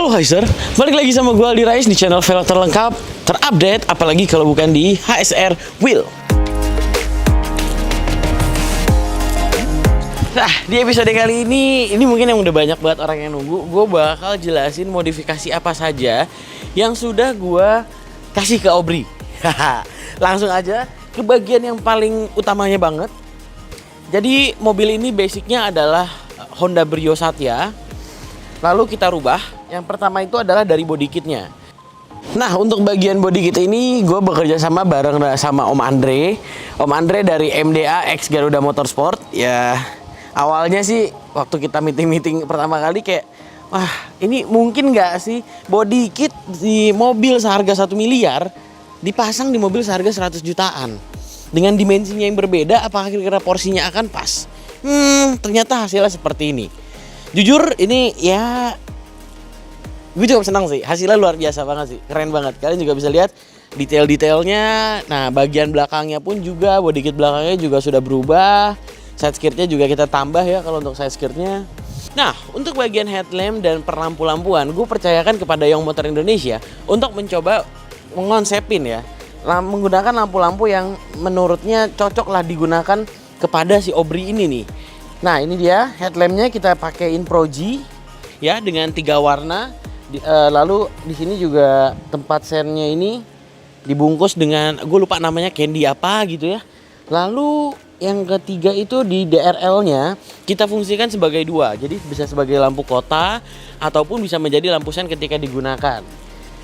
Halo Heiser, balik lagi sama gue Aldi Rais di channel velg terlengkap, terupdate, apalagi kalau bukan di HSR Wheel. Nah, di episode kali ini mungkin yang udah banyak banget orang yang nunggu. Gue bakal jelasin modifikasi apa saja yang sudah gue kasih ke Obri. Langsung aja ke bagian yang paling utamanya banget. Jadi mobil ini basicnya adalah Honda Brio Satya. Lalu kita rubah. Yang pertama itu adalah dari body kitnya. Nah, untuk bagian body kit ini gue bekerja sama bareng sama Om Andre. Om Andre dari MDA X Garuda Motorsport. Ya, awalnya sih waktu kita meeting pertama kali kayak, wah ini mungkin nggak sih body kit di mobil seharga 1 miliar dipasang di mobil seharga 100 jutaan. Dengan dimensinya yang berbeda, apakah kira-kira porsinya akan pas? Ternyata hasilnya seperti ini. Jujur ini ya, gue cukup senang sih, hasilnya luar biasa banget sih, keren banget. Kalian juga bisa lihat detail-detailnya. Nah, bagian belakangnya pun juga, body kit belakangnya juga sudah berubah. Side skirtnya juga kita tambah ya kalau untuk side skirtnya. Nah, untuk bagian headlamp dan perlampu-lampuan, gue percayakan kepada Young Motor Indonesia untuk mencoba mengonsepin ya, menggunakan lampu-lampu yang menurutnya cocok lah digunakan kepada si Obri ini nih. Nah, ini dia headlampnya, kita pakein Pro G ya dengan 3 warna. Lalu di sini juga tempat sennya ini dibungkus dengan, gue lupa namanya, candy apa gitu ya. Lalu yang ketiga itu di DRL-nya kita fungsikan sebagai 2. Jadi bisa sebagai lampu kota ataupun bisa menjadi lampu sen ketika digunakan.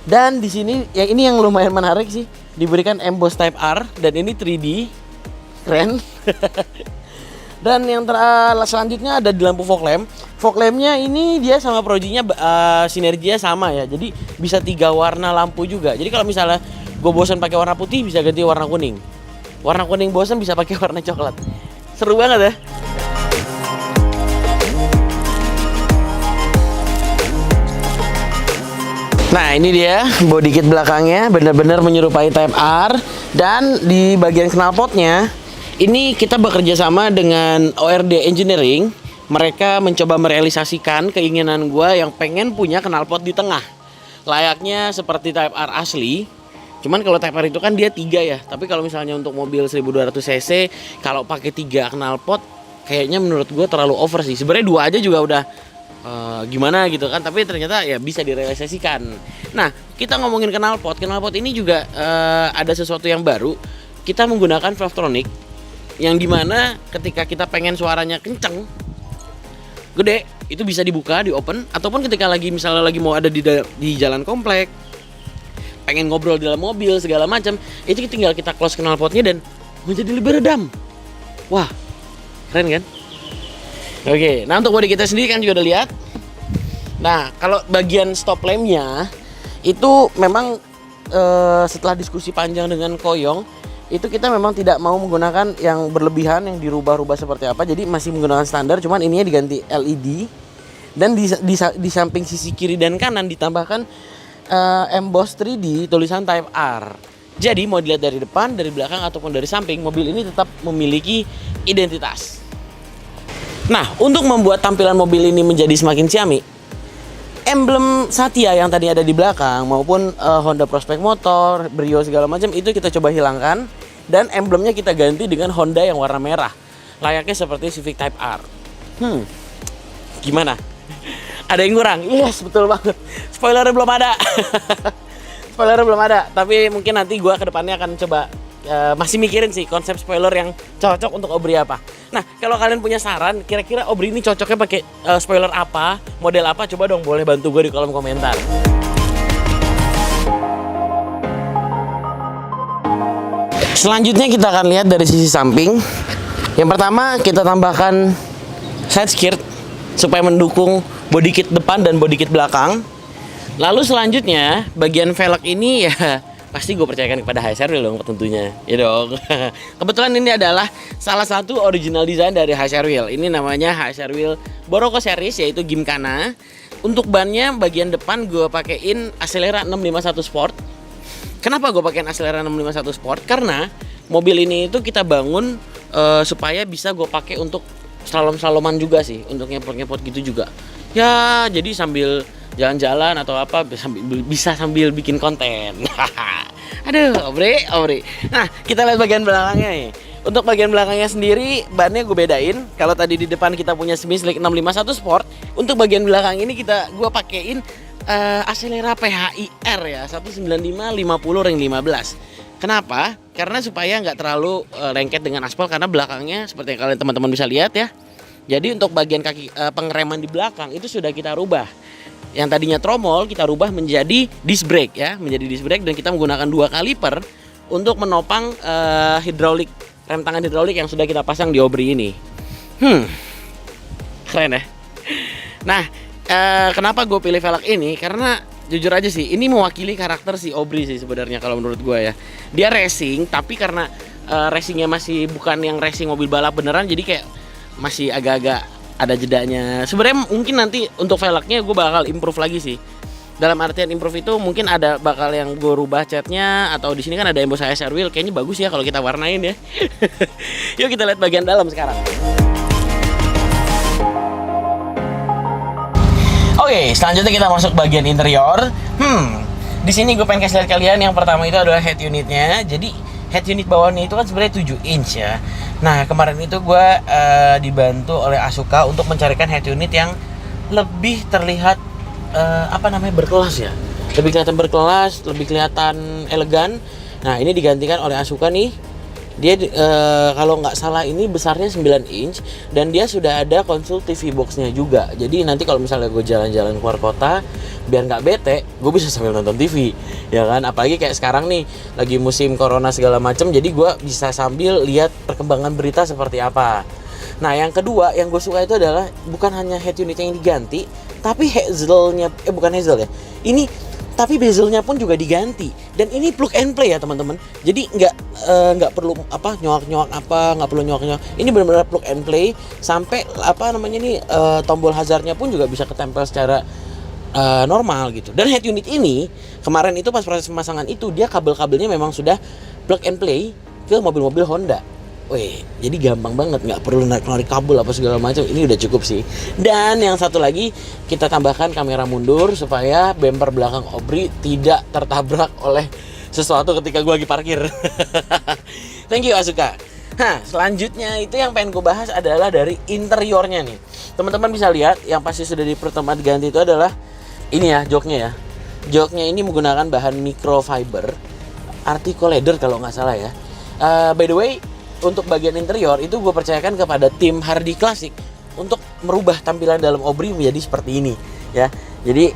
Dan di sini ya, ini yang lumayan menarik sih, diberikan emboss Type R dan ini 3D. Keren. Dan yang selanjutnya ada di lampu fog lamp. Fog lampnya ini dia sama Pro-G-nya sinerginya sama ya. Jadi bisa 3 warna lampu juga. Jadi kalau misalnya gue bosan pakai warna putih, bisa ganti warna kuning. Warna kuning bosan, bisa pakai warna coklat. Seru banget ya. Nah, ini dia body kit belakangnya, benar-benar menyerupai Type R. Dan di bagian knalpotnya ini kita bekerja sama dengan ORD Engineering. Mereka mencoba merealisasikan keinginan gue yang pengen punya knalpot di tengah, layaknya seperti Type R asli. Cuman kalau Type R itu kan dia 3 ya. Tapi kalau misalnya untuk mobil 1200 cc, kalau pakai 3 knalpot kayaknya menurut gue terlalu over sih. Sebenarnya 2 aja juga udah gimana gitu kan. Tapi ternyata ya bisa direalisasikan. Nah, kita ngomongin knalpot ini juga ada sesuatu yang baru. Kita menggunakan Valvetronic, yang dimana ketika kita pengen suaranya kenceng, gede, itu bisa dibuka, di open, ataupun ketika misalnya lagi mau ada di jalan komplek, pengen ngobrol di dalam mobil segala macam, itu tinggal kita close knalpotnya dan menjadi lebih redam. Wah, keren kan? Oke, nah untuk body kita sendiri kan juga udah lihat. Nah, kalau bagian stop lampnya itu memang setelah diskusi panjang dengan Koyong, itu kita memang tidak mau menggunakan yang berlebihan, yang dirubah-rubah seperti apa. Jadi masih menggunakan standar, cuman ininya diganti LED. Dan di samping sisi kiri dan kanan ditambahkan emboss 3D tulisan Type R. Jadi mau dilihat dari depan, dari belakang, ataupun dari samping, mobil ini tetap memiliki identitas. Nah, untuk membuat tampilan mobil ini menjadi semakin ciamik, emblem Satya yang tadi ada di belakang maupun Honda Prospect Motor, Brio segala macam itu kita coba hilangkan dan emblemnya kita ganti dengan Honda yang warna merah, layaknya seperti Civic Type R. Gimana? Ada yang kurang? Yes, betul banget. Spoilernya belum ada. Spoilernya belum ada, tapi mungkin nanti gua ke depannya akan coba masih mikirin sih konsep spoiler yang cocok untuk Obri apa. Nah, kalau kalian punya saran, kira-kira Obri ini cocoknya pakai spoiler apa, model apa, coba dong boleh bantu gue di kolom komentar. Selanjutnya kita akan lihat dari sisi samping. Yang pertama kita tambahkan side skirt supaya mendukung body kit depan dan body kit belakang. Lalu selanjutnya bagian velg ini ya pasti gue percayakan kepada HSR Wheel dong tentunya, ya dong. Kebetulan ini adalah salah satu original design dari HSR Wheel. Ini namanya HSR Wheel Boroko Series, yaitu Gymkhana. Untuk bannya bagian depan gue pakein Acelera 651 Sport. Kenapa gue pakein Acelera 651 Sport? Karena mobil ini itu kita bangun supaya bisa gue pakai untuk slalom-slaloman juga sih, untuk ngepot-ngepot gitu juga. Ya, jadi sambil jalan-jalan atau apa bisa sambil bikin konten. Aduh, Obri. Nah, kita lihat bagian belakangnya nih. Untuk bagian belakangnya sendiri, bannya gue bedain. Kalau tadi di depan kita punya Semi-Slick 651 Sport, untuk bagian belakang ini gue pakein Acelera PHI-R ya, 195/50 ring 15. Kenapa? Karena supaya nggak terlalu lengket dengan aspal, karena belakangnya seperti yang kalian teman-teman bisa lihat ya. Jadi untuk bagian kaki pengereman di belakang itu sudah kita rubah. Yang tadinya tromol kita rubah menjadi disc brake ya, dan kita menggunakan 2 kaliper untuk menopang rem tangan hidrolik yang sudah kita pasang di Obri ini. Keren ya. Nah, kenapa gue pilih velg ini? Karena jujur aja sih, ini mewakili karakter si Obri sih sebenarnya kalau menurut gue ya. Dia racing, tapi karena racingnya masih bukan yang racing mobil balap beneran, jadi kayak masih agak-agak ada jedanya. Sebenarnya mungkin nanti untuk velgnya gue bakal improve lagi sih. Dalam artian improve itu mungkin ada bakal yang gue rubah catnya, atau di sini kan ada emboss HSR wheel, kayaknya bagus ya kalau kita warnain ya. Yuk kita lihat bagian dalam sekarang. Oke, selanjutnya kita masuk bagian interior. Di sini gue pengen kasih lihat kalian, yang pertama itu adalah head unitnya. Jadi head unit bawahnya itu kan sebenarnya 7 inch ya. Nah, kemarin itu gue dibantu oleh Asuka untuk mencarikan head unit yang lebih terlihat berkelas ya. Lebih kelihatan berkelas, lebih kelihatan elegan. Nah, ini digantikan oleh Asuka nih. Dia kalau nggak salah ini besarnya 9 inch dan dia sudah ada konsol TV box-nya juga. Jadi nanti kalau misalnya gue jalan-jalan keluar kota, biar nggak bete, gue bisa sambil nonton TV, ya kan? Apalagi kayak sekarang nih lagi musim corona segala macam, jadi gue bisa sambil lihat perkembangan berita seperti apa. Nah, yang kedua yang gue suka itu adalah bukan hanya head unitnya yang diganti, tapi tapi bezelnya pun juga diganti, dan ini plug and play ya teman-teman. Jadi nggak perlu nggak perlu nyolak. Ini benar-benar plug and play, sampai tombol hazardnya pun juga bisa ketempel secara normal gitu. Dan head unit ini kemarin itu pas proses pemasangan itu dia kabel-kabelnya memang sudah plug and play ke mobil-mobil Honda. Wih, jadi gampang banget, nggak perlu narik kabel apa segala macam. Ini udah cukup sih. Dan yang satu lagi, kita tambahkan kamera mundur supaya bumper belakang Obri tidak tertabrak oleh sesuatu ketika gue lagi parkir. Thank you Asuka. Nah, selanjutnya itu yang pengen gue bahas adalah dari interiornya nih. Teman-teman bisa lihat yang pasti sudah pertama diganti itu adalah ini ya, joknya ya. Joknya ini menggunakan bahan microfiber article leather kalau nggak salah ya. By the way, untuk bagian interior itu gue percayakan kepada tim Hardy Classic untuk merubah tampilan dalam Obri menjadi seperti ini ya. Jadi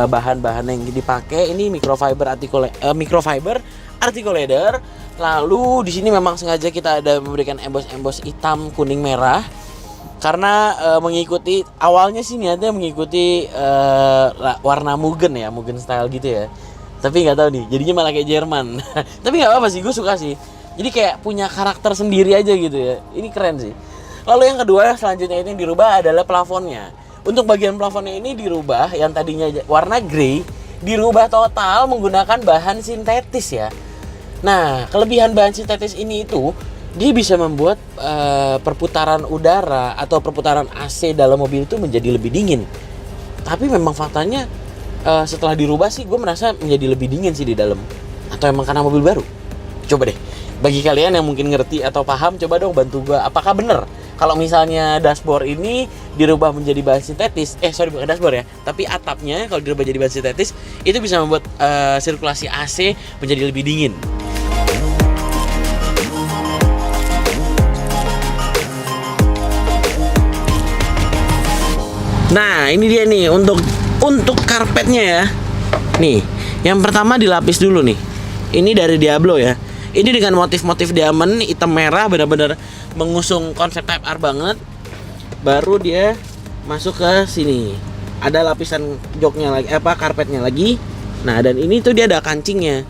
bahan-bahan yang dipakai ini microfiber article leather. Lalu di sini memang sengaja kita ada memberikan emboss hitam, kuning, merah karena mengikuti awalnya sih niatnya mengikuti warna Mugen ya, Mugen style gitu ya. Tapi nggak tahu nih, jadinya malah kayak Jerman. Tapi nggak apa-apa sih, gue suka sih. Jadi kayak punya karakter sendiri aja gitu ya. Ini keren sih. Lalu yang kedua selanjutnya ini yang dirubah adalah plafonnya. Untuk bagian plafonnya ini dirubah, yang tadinya warna grey dirubah total menggunakan bahan sintetis ya. Nah, kelebihan bahan sintetis ini itu dia bisa membuat perputaran udara atau perputaran AC dalam mobil itu menjadi lebih dingin. Tapi memang faktanya setelah dirubah sih gue merasa menjadi lebih dingin sih di dalam. Atau emang karena mobil baru? Coba deh, bagi kalian yang mungkin ngerti atau paham, coba dong bantu gue. Apakah bener kalau misalnya dashboard ini dirubah menjadi bahan sintetis, bukan dashboard ya, tapi atapnya kalau dirubah jadi bahan sintetis, itu bisa membuat sirkulasi AC menjadi lebih dingin. Nah, ini dia nih untuk karpetnya ya. Nih, yang pertama dilapis dulu nih. Ini dari Diablo ya. Ini dengan motif-motif diamond hitam merah, benar-benar mengusung konsep Type R banget. Baru dia masuk ke sini. Ada lapisan joknya lagi, karpetnya lagi. Nah, dan ini tuh dia ada kancingnya.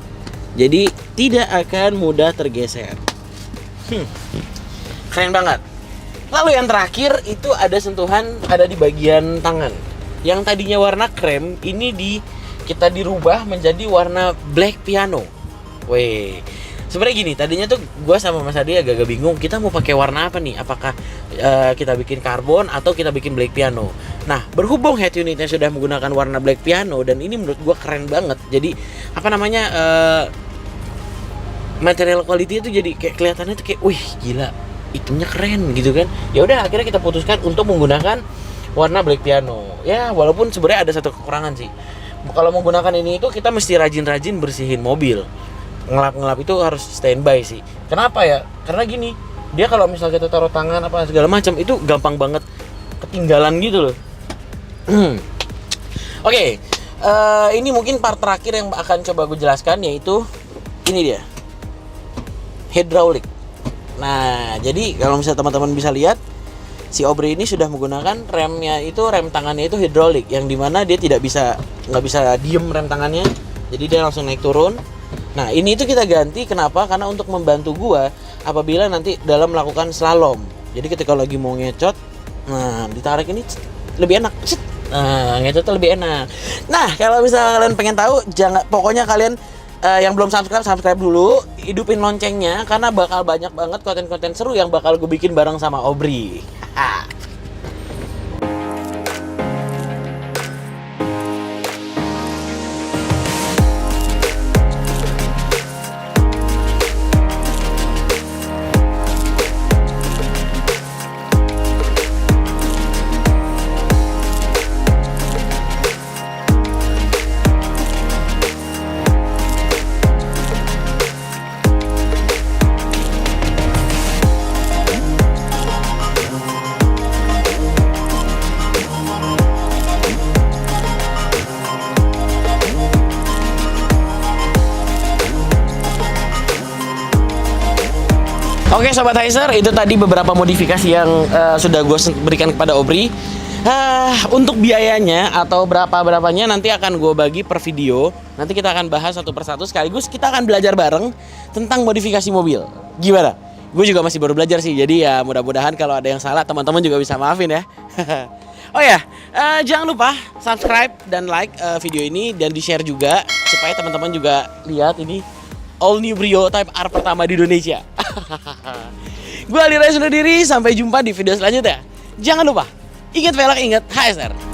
Jadi tidak akan mudah tergeser. Keren banget. Lalu yang terakhir itu ada sentuhan ada di bagian tangan. Yang tadinya warna krem ini kita dirubah menjadi warna black piano. Weh. Sebenarnya gini, tadinya tuh gue sama Mas Adi agak bingung kita mau pakai warna apa nih? Apakah kita bikin karbon atau kita bikin black piano? Nah, berhubung head unitnya sudah menggunakan warna black piano dan ini menurut gue keren banget. Jadi apa namanya material quality itu jadi kayak kelihatannya tuh kayak, wih gila, itemnya keren gitu kan. Ya udah akhirnya kita putuskan untuk menggunakan warna black piano. Ya walaupun sebenarnya ada satu kekurangan sih. Kalau menggunakan ini itu kita mesti rajin-rajin bersihin mobil. Ngelap-ngelap itu harus standby sih. Kenapa ya? Karena gini, dia kalau misalnya kita taruh tangan apa segala macam itu gampang banget ketinggalan gitu loh. Oke, ini mungkin part terakhir yang akan coba gue jelaskan, yaitu ini dia, hydraulic. Nah, jadi kalau misalnya teman-teman bisa lihat, si Aubrey ini sudah menggunakan remnya itu, rem tangannya itu hydraulic, yang dimana dia nggak bisa diem rem tangannya, jadi dia langsung naik turun. Nah, ini itu kita ganti, kenapa? Karena untuk membantu gua apabila nanti dalam melakukan slalom. Jadi ketika lagi mau ngecot, nah ditarik ini lebih enak. Nah, ngecotnya lebih enak. Nah, kalau misalnya kalian pengen tahu, pokoknya kalian yang belum subscribe dulu, hidupin loncengnya karena bakal banyak banget konten-konten seru yang bakal gue bikin bareng sama Aubrey. Oke Sobat Heiser, itu tadi beberapa modifikasi yang sudah gue berikan kepada Aubrey. Untuk biayanya atau berapanya nanti akan gue bagi per video. Nanti kita akan bahas satu persatu, sekaligus kita akan belajar bareng tentang modifikasi mobil. Gimana? Gue juga masih baru belajar sih, jadi ya mudah-mudahan kalau ada yang salah teman-teman juga bisa maafin ya. Oh ya, jangan lupa subscribe dan like video ini dan di-share juga supaya teman-teman juga lihat ini all new Brio Type R pertama di Indonesia. Gue Ali Rais undur diri, sampai jumpa di video selanjutnya. Jangan lupa, ingat velg, ingat HSR.